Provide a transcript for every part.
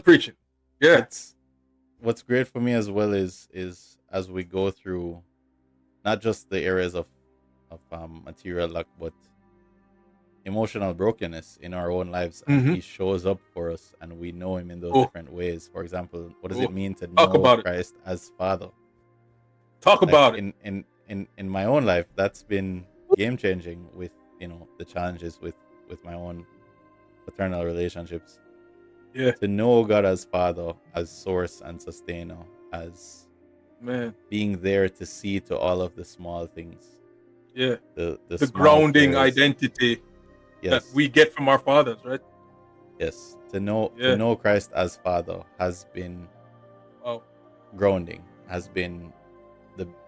preaching. Yeah. It's what's great for me as well is as we go through not just the areas of material lack, but emotional brokenness in our own lives, and Mm-hmm. he shows up for us and we know him in those Oh, different ways. For example, what does it oh, mean to talk know about it. Christ as Father? Talk Like about it. in my own life, that's been game changing with the challenges with my own paternal relationships. Yeah, To know God as Father, as source and sustainer, as man. being there to see to all of the small things, Yeah. the The small grounding cares. identity that Yes, we get from our fathers, right? yes. To Yeah. know Christ as Father has been Wow. grounding, has been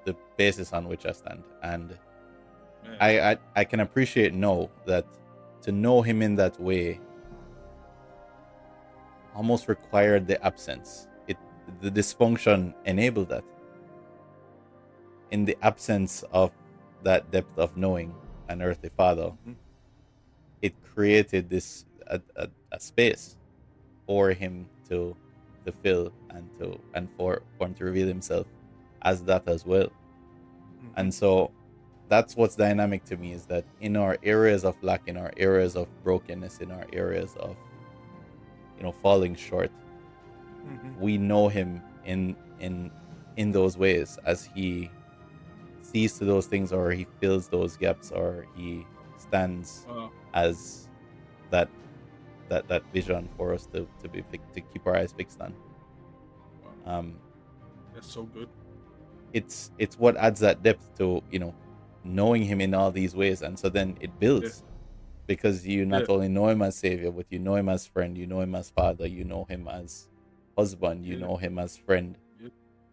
the basis on which I stand, and Man. I can appreciate now that to know Him in that way almost required the absence. The dysfunction enabled that. In the absence of that depth of knowing an earthly Father, Mm-hmm. it created this a space for him to fill and for him to reveal himself as that as well. Mm-hmm. And so that's what's dynamic to me, is that in our areas of lack, in our areas of brokenness, in our areas of falling short, Mm-hmm. we know him in those ways, as he sees to those things, or he fills those gaps, or he stands Wow. as that that vision for us to keep our eyes fixed on. Wow. um That's so good. it's what adds that depth to knowing him in all these ways, and so then it Yeah. builds, because you Yeah. not only know him as savior, but you know him as friend, you know him as father, you know him as husband, you Yeah. know him as friend, Yeah.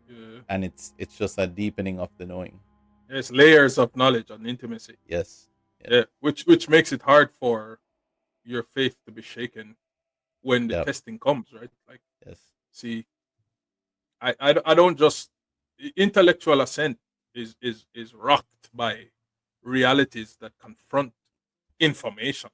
Yeah. and it's just a deepening of the knowing. There's layers of knowledge and intimacy. Yes, yes, Yeah. Which makes it hard for your faith to be shaken when the yep, testing comes, right? Like, yes, see, I don't just intellectual assent is rocked by realities that confront information.